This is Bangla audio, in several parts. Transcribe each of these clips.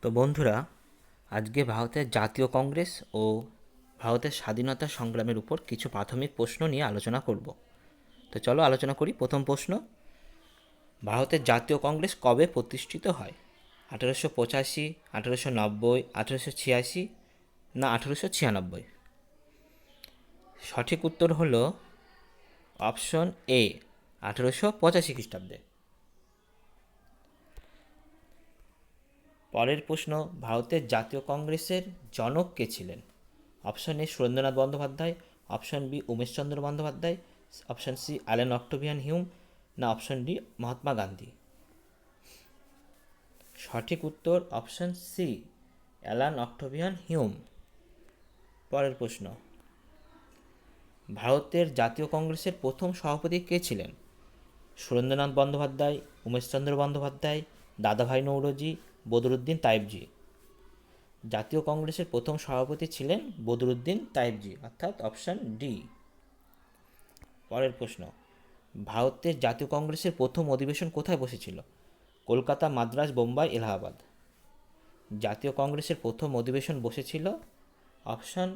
তো বন্ধুরা, আজকে ভারতের জাতীয় কংগ্রেস ও ভারতের স্বাধীনতা সংগ্রামের উপর কিছু প্রাথমিক প্রশ্ন নিয়ে আলোচনা করব। তো চলো আলোচনা করি। প্রথম প্রশ্ন, ভারতের জাতীয় কংগ্রেস কবে প্রতিষ্ঠিত হয়? 1885, 1890, 1886 না 1896? সঠিক উত্তর হলো অপশন এ, 1885 খ্রিস্টাব্দে। পরের প্রশ্ন, ভারতের জাতীয় কংগ্রেসের জনক কে ছিলেন? Option A Surendranath Bandyopadhyay, option B Umeshchandra Bandyopadhyay, option C Allan Octavian Hume, না অপশন ডি মহাত্মা গান্ধী? সঠিক উত্তর option C, Allan Octavian Hume. পরের প্রশ্ন, ভারতের জাতীয় কংগ্রেসের প্রথম সভাপতি কে ছিলেন? সুরেন্দ্রনাথ বন্দ্যোপাধ্যায়, উমেশচন্দ্র বন্দ্যোপাধ্যায়, দাদাভাই নৌরোজি, বদরুদ্দিন তাইবজি? জাতীয় কংগ্রেসের প্রথম সভাপতি ছিলেন বদরুদ্দিন তাইবজি, অর্থাৎ অপশন ডি। পরের প্রশ্ন, ভারতের জাতীয় কংগ্রেসের প্রথম অধিবেশন কোথায় বসেছিল? কলকাতা, মাদ্রাজ, বোম্বাই, এলাহাবাদ? জাতীয় কংগ্রেসের প্রথম অধিবেশন বসেছিল অপশন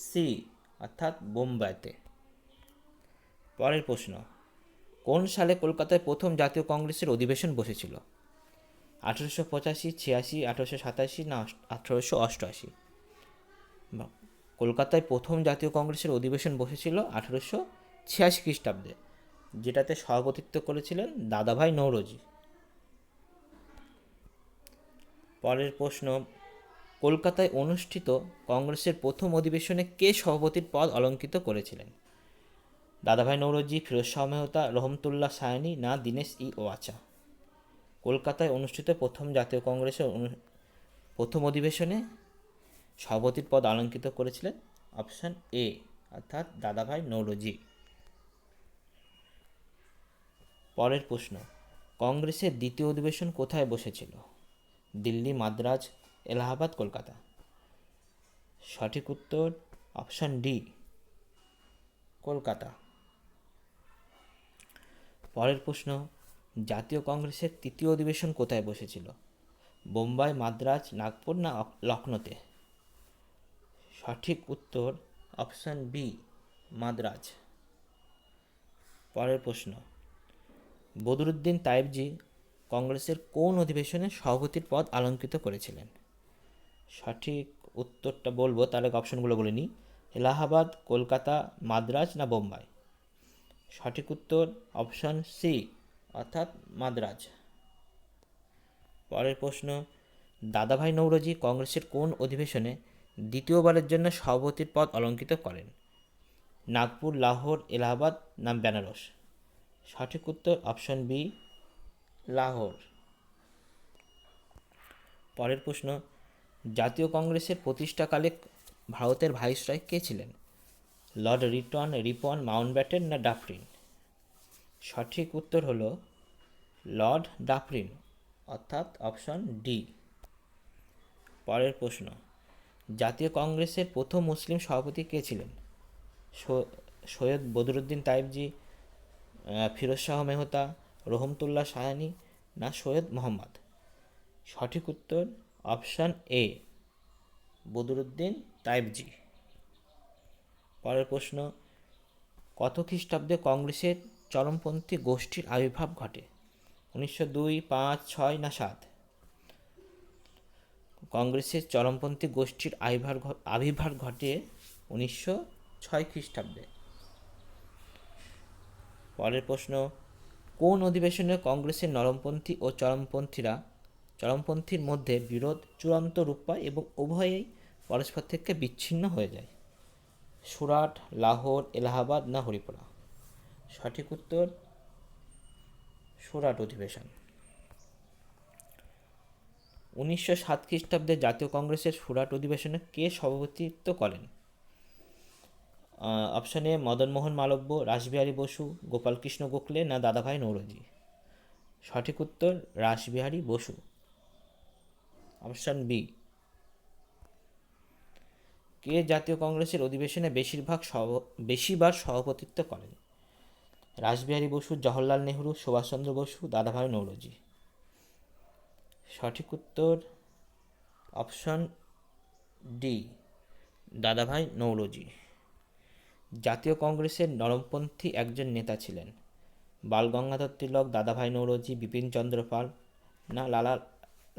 সি, অর্থাৎ বোম্বাইতে। পরের প্রশ্ন, কোন সালে কলকাতায় প্রথম জাতীয় কংগ্রেসের অধিবেশন বসেছিল? 1885, 86, 1887 না 1888? কলকাতায় প্রথম জাতীয় কংগ্রেসের অধিবেশন বসেছিল 1886 খ্রিস্টাব্দে, যেটাতে সভাপতিত্ব করেছিলেন দাদাভাই নৌরোজি। পরের প্রশ্ন, কলকাতায় অনুষ্ঠিত কংগ্রেসের প্রথম অধিবেশনে কে সভাপতির পদ অলঙ্কিত করেছিলেন? দাদাভাই নৌরোজি, ফিরোজ শাহ মেহতা, রহমতুল্লাহ সায়নি, না দীনেশ ই ওয়াচা? কলকাতায় অনুষ্ঠিত প্রথম জাতীয় কংগ্রেসের প্রথম অধিবেশনে সভাপতির পদ অলঙ্কিত করেছিলেন অপশন এ, অর্থাৎ দাদাভাই নৌরোজি। পরের প্রশ্ন, কংগ্রেসের দ্বিতীয় অধিবেশন কোথায় বসেছিল? দিল্লি, মাদ্রাজ, এলাহাবাদ, কলকাতা? সঠিক উত্তর অপশন ডি, কলকাতা। পরের প্রশ্ন, জাতীয় কংগ্রেসের তৃতীয় অধিবেশন কোথায় বসেছিল? বোম্বাই, মাদ্রাজ, নাগপুর, না লখনৌতে? সঠিক উত্তর অপশন বি, মাদ্রাজ। পরের প্রশ্ন, বদরুদ্দিন তাইবজি কংগ্রেসের কোন অধিবেশনে সভাপতির পদ অলঙ্কৃত করেছিলেন? সঠিক উত্তরটা বলবো, তার আগে অপশনগুলো বলে নিই। এলাহাবাদ, কলকাতা, মাদ্রাজ, না বোম্বাই? সঠিক উত্তর অপশন সি, অর্থাৎ মাদ্রাজ। পরের প্রশ্ন, দাদাভাই নৌরোজি কংগ্রেসের কোন অধিবেশনে দ্বিতীয়বারের জন্য সভাপতির পদ অলঙ্কৃত করেন? নাগপুর, লাহোর, এলাহাবাদ, না বেনারস? সঠিক উত্তর অপশন বি, লাহোর। পরের প্রশ্ন, জাতীয় কংগ্রেসের প্রতিষ্ঠাকালে ভারতের ভাইসরয় কে ছিলেন? লর্ড রিটন, রিপন, মাউন্টব্যাটেন, না ডাফরিন? সঠিক উত্তর হলো লর্ড ডাফরিন, অর্থাৎ অপশন ডি। পরের প্রশ্ন, জাতীয় কংগ্রেসের প্রথম মুসলিম সভাপতি কে ছিলেন? সৈয়দ বদরুদ্দিন তাইবজি, ফিরোজ শাহ মেহতা, রহমতুল্লাহ সাহানি, না সৈয়দ মোহাম্মদ? সঠিক উত্তর অপশান এ, বদরুদ্দিন তাইবজি। পরের প্রশ্ন, কত খ্রিস্টাব্দে কংগ্রেসের চরমপন্থী গোষ্ঠীর আবির্ভাব ঘটে? 1902, 5, 6, না 7? কংগ্রেসের চরমপন্থী গোষ্ঠীর আবির্ভাব ঘটে 1906 খ্রিস্টাব্দে। পরের প্রশ্ন, কোন অধিবেশনে কংগ্রেসের নরমপন্থী ও চরমপন্থীর মধ্যে বিরোধ চূড়ান্ত রূপ পায় এবং উভয়েই পরস্পর থেকে বিচ্ছিন্ন হয়ে যায়? সুরাট, লাহোর, এলাহাবাদ, না হরিপুরা? সঠিক উত্তর সুরাট অধিবেশন। 1907 খ্রিস্টাব্দে জাতীয় কংগ্রেসের সুরাট অধিবেশনে কে সভাপতিত্ব করেন? অপশন এ মদনমোহন মালব্য, রাসবিহারী বসু, গোপালকৃষ্ণ গোখলে, না দাদাভাই নৌরোজি? সঠিক উত্তর রাসবিহারী বসু, অপশন বি। কে জাতীয় কংগ্রেসের অধিবেশনে বেশিবার সভাপতিত্ব করেন? রাসবিহারী বসু, জওহরলাল নেহরু, সুভাষচন্দ্র বসু, দাদাভাই নৌরোজি? সঠিক উত্তর অপশন ডি দাদাভাই নৌরোজি। জাতীয় কংগ্রেসের নরমপন্থী একজন নেতা ছিলেন। বালগঙ্গাধর তিলক, দাদাভাই নৌরোজি, বিপিনচন্দ্র পাল না লালা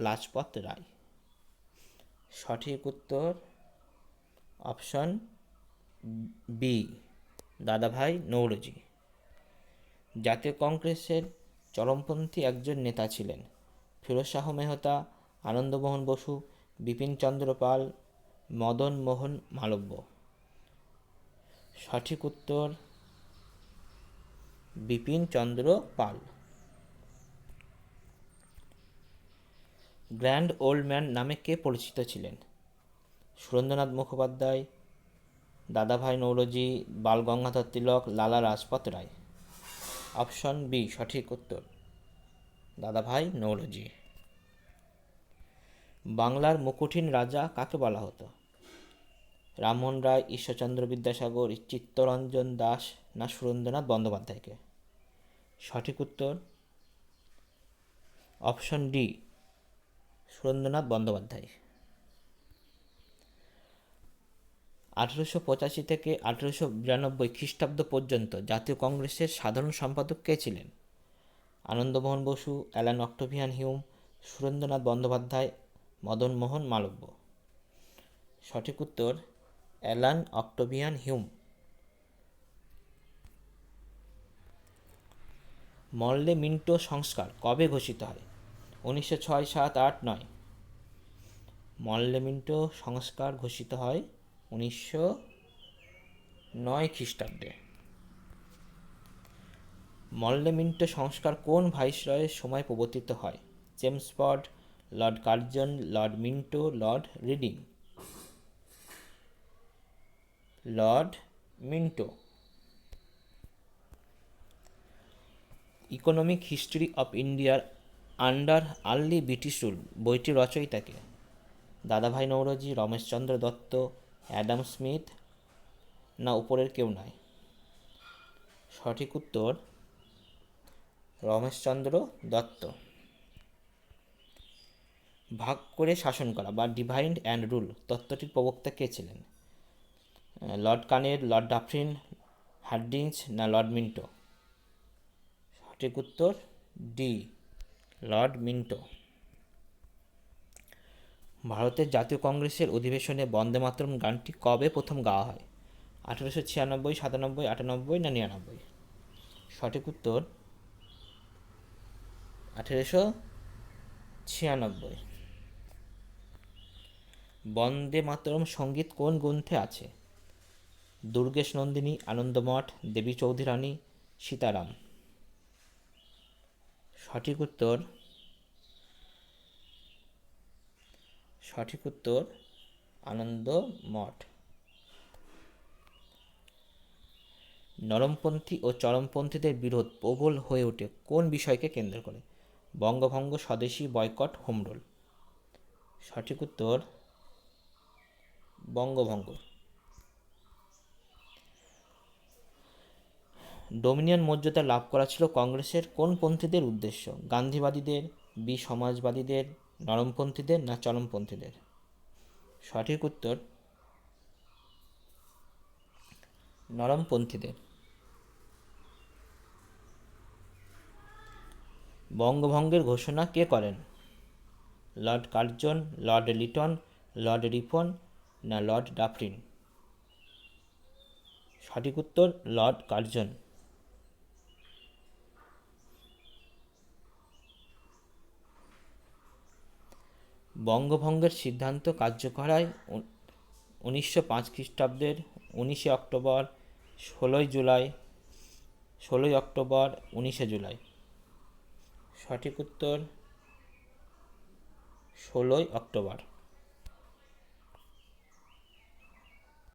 লাজপত রায়? সঠিক উত্তর অপশন বি দাদাভাই নৌরোজি। জাতীয় কংগ্রেসের চরমপন্থী একজন নেতা ছিলেন। ফিরোজ শাহ মেহতা, আনন্দমোহন বসু, বিপিনচন্দ্র পাল, মদন মোহন মালব্য? সঠিক উত্তর বিপিনচন্দ্র পাল। গ্র্যান্ড ওল্ড ম্যান নামে কে পরিচিত ছিলেন? সুরেন্দ্রনাথ মুখোপাধ্যায়, দাদাভাই নৌরোজি, বালগঙ্গাধর তিলক, লালা লাজপত রায়? অপশন বি সঠিক উত্তর দাদাভাই নৌরোজি। বাংলার মুকুটহীন রাজা কাকে বলা হতো? রামমোহন রায়, ঈশ্বরচন্দ্র বিদ্যাসাগর, চিত্তরঞ্জন দাস না সুরেন্দ্রনাথ বন্দ্যোপাধ্যায়কে? সঠিক উত্তর অপশন ডি সুরেন্দ্রনাথ বন্দ্যোপাধ্যায়। 1885 থেকে 1892 খ্রিস্টাব্দ পর্যন্ত জাতীয় কংগ্রেসের সাধারণ সম্পাদক কে ছিলেন? Anandamohan Basu, Allan Octavian Hume, Surendranath Bandyopadhyay, Madan Mohan Malaviya? সঠিক উত্তর Allan Octavian Hume. Morley Minto সংস্কার কবে ঘোষিত হয়? 1906, 7, 8, 9? মরলে মিন্টো সংস্কার ঘোষিত হয় 1909 খ্রিস্টাব্দে। মরলে মিন্টো সংস্কার কোন ভাইসরয়ের সময় প্রবর্তিত হয়? Chelmsford, Lord Curzon, Lord Minto, Lord reading? Lord Minto. Economic history of ইন্ডিয়ার আন্ডার আর্লি ব্রিটিশ রুল বইটির রচয়িতাকে? দাদাভাই নৌরোজি, রমেশচন্দ্র দত্ত, অ্যাডাম স্মিথ না উপরের কেউ নয়? সঠিক উত্তর রমেশচন্দ্র দত্ত। ভাগ করে শাসন করা বা ডিভাইড অ্যান্ড রুল তত্ত্বটির প্রবক্তা কে ছিলেন? লর্ড কানের, লর্ড ডাফরিন, হার্ডিঞ্জ না লর্ড মিন্টো? সঠিক উত্তর ডি লর্ড মিন্টো। ভারতের জাতীয় কংগ্রেসের অধিবেশনে বন্দে মাতরম গানটি কবে প্রথম গাওয়া হয়? 1896, 97, 98 না 99? সঠিক উত্তর 1896। বন্দে মাতরম সঙ্গীত কোন গ্রন্থে আছে? দুর্গেশ নন্দিনী, আনন্দমঠ, দেবী চৌধুরী রানী, সীতারাম? সঠিক উত্তর আনন্দমঠ। নরমপন্থী ও চরমপন্থীদের বিরোধ প্রবল হয়ে ওঠে কোন বিষয়কে কেন্দ্র করে? বঙ্গভঙ্গ, স্বদেশী, বয়কট, হোমরুল? সঠিক উত্তর বঙ্গভঙ্গ। ডোমিনিয়ন মর্যাদা লাভ করা ছিল কংগ্রেসের কোন পন্থীদের উদ্দেশ্য? গান্ধীবাদীদের, বি সমাজবাদীদের, নরমপন্থীদের না চরমপন্থীদের? সঠিক উত্তর নরমপন্থীদের। বঙ্গভঙ্গের ঘোষণা কে করেন? Lord Curzon, Lord Liton, Lord Ripon না লর্ড ডাফরিন? সঠিক উত্তর লর্ড কার্জন। বঙ্গভঙ্গের সিদ্ধান্ত কার্যকর হয় 1905 খ্রিস্টাব্দের 19 অক্টোবর, 16 জুলাই, 16 অক্টোবর, 19 জুলাই? সঠিক উত্তর 16 অক্টোবর।